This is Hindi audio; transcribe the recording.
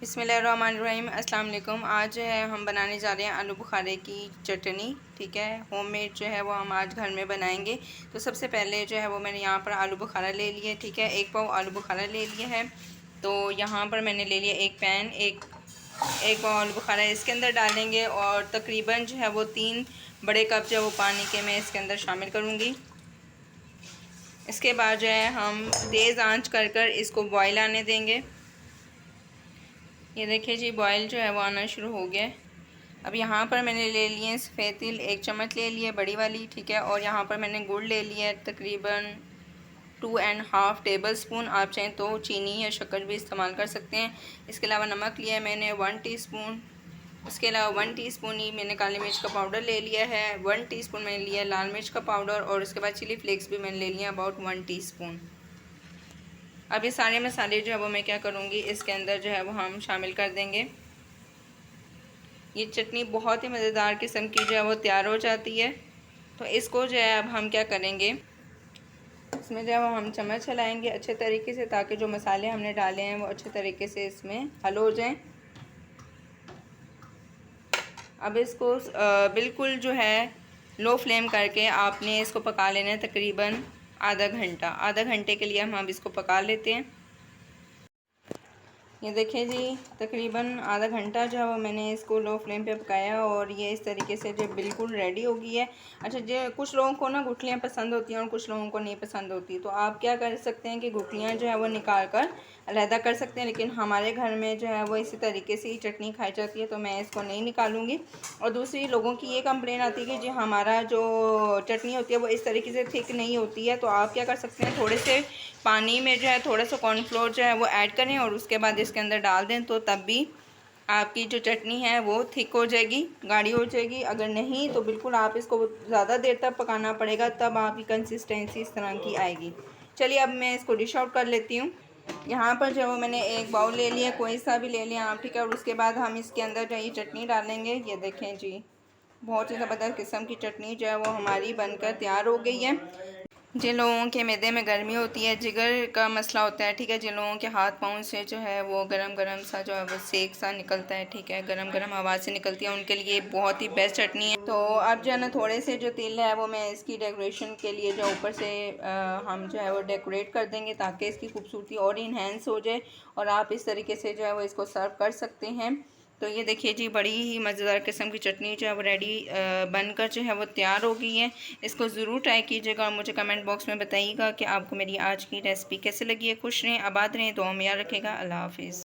बिस्मिल्लाहिर्रहमानिर्रहीम अस्सलाम वालेकुम। आज जो है हम बनाने जा रहे हैं आलू बुखारे की चटनी। ठीक है, होममेड जो है वो हम आज घर में बनाएंगे। तो सबसे पहले जो है वो मैंने यहाँ पर आलू बुखारा ले लिया है। ठीक है, 1 पाव आलू बुखारा ले लिया है। तो यहाँ पर मैंने ले लिया एक पैन, एक पाव आलू बुखारा इसके अंदर डालेंगे और तकरीबन जो है वो 3 बड़े कप जो है वो पानी के मैं इसके अंदर शामिल करूँगी। इसके बाद जो है हम तेज़ आंच कर कर इसको बॉयल आने देंगे। ये देखिए जी, बॉयल जो है वो आना शुरू हो गया है। अब यहाँ पर मैंने ले लिए सफ़ेद तिल 1 चम्मच ले लिए बड़ी वाली। ठीक है, और यहाँ पर मैंने गुड़ ले लिया है तकरीबन 2.5 टेबल स्पून। आप चाहें तो चीनी या शक्कर भी इस्तेमाल कर सकते हैं। इसके अलावा नमक लिया है मैंने 1 टीस्पून। उसके अलावा 1 टीस्पून ही मैंने काली मिर्च का पाउडर ले लिया है। 1 टीस्पून मैंने लिया लाल मिर्च का पाउडर और उसके बाद चिली फ्लेक्स भी मैंने ले लिया अबाउट 1 टीस्पून। अब ये सारे मसाले जो है वो मैं क्या करूँगी, इसके अंदर जो है वो हम शामिल कर देंगे। ये चटनी बहुत ही मज़ेदार किस्म की जो है वो तैयार हो जाती है। तो इसको जो है अब हम क्या करेंगे, इसमें जो है वो हम चम्मच चलाएँगे अच्छे तरीके से, ताकि जो मसाले हमने डाले हैं वो अच्छे तरीके से इसमें हल हो जाएँ। अब इसको बिल्कुल जो है लो फ्लेम करके आपने इसको पका लेना है तकरीबन आधा घंटे के लिए हम अब इसको पका लेते हैं। ये देखिए जी, तकरीबन आधा घंटा जो है वो मैंने इसको लो फ्लेम पे पकाया और ये इस तरीके से जो बिल्कुल रेडी हो गई है। अच्छा, जो कुछ लोगों को ना गुठलियाँ पसंद होती हैं और कुछ लोगों को नहीं पसंद होती, तो आप क्या कर सकते हैं कि गुठलियाँ जो है वो निकाल कर अलहदा कर सकते हैं। लेकिन हमारे घर में जो है वो इसी तरीके से ही चटनी खाई जाती है, तो मैं इसको नहीं निकालूँगी। और दूसरी लोगों की ये कंप्लेन आती है कि जी हमारा जो चटनी होती है वो इस तरीके से थिक नहीं होती है, तो आप क्या कर सकते हैं, थोड़े से पानी में जो है थोड़ा सा कॉर्नफ्लोर जो है वो ऐड करें और उसके बाद इसके अंदर डाल दें, तो तब भी आपकी जो चटनी है वो थिक हो जाएगी, गाढ़ी हो जाएगी। अगर नहीं तो बिल्कुल आप इसको ज़्यादा देर तक पकाना पड़ेगा, तब आपकी कंसिस्टेंसी इस तरह की आएगी। चलिए अब मैं इसको डिश आउट कर लेती हूँ। यहाँ पर जो है वो मैंने एक बाउल ले लिया, कोई सा भी ले लिया आप। ठीक है, और उसके बाद हम इसके अंदर जो ये चटनी डालेंगे। ये देखें जी, बहुत ही ज़बरदस्त किस्म की चटनी जो है वो हमारी बनकर तैयार हो गई है। जिन लोगों के मैदे में गर्मी होती है, जिगर का मसला होता है, ठीक है, जिन लोगों के हाथ पाँव से जो है वो गरम गरम सा जो है वो सेक सा निकलता है, ठीक है, गरम गरम आवाज़ से निकलती है, उनके लिए बहुत ही बेस्ट चटनी है। तो अब जो है ना थोड़े से जो तिल है वो मैं इसकी डेकोरेशन के लिए जो ऊपर से हम जो है वो डेकोरेट कर देंगे, ताकि इसकी खूबसूरती और इन्हेंस हो जाए और आप इस तरीके से जो है वो इसको सर्व कर सकते हैं। तो ये देखिए जी, बड़ी ही मज़ेदार किस्म की चटनी जो है वो रेडी बनकर जो है वो तैयार हो गई है। इसको ज़रूर ट्राई कीजिएगा और मुझे कमेंट बॉक्स में बताइएगा कि आपको मेरी आज की रेसिपी कैसे लगी है। खुश रहें, आबाद रहें, दुआ में याद रखेगा। अल्लाह हाफ़िज़।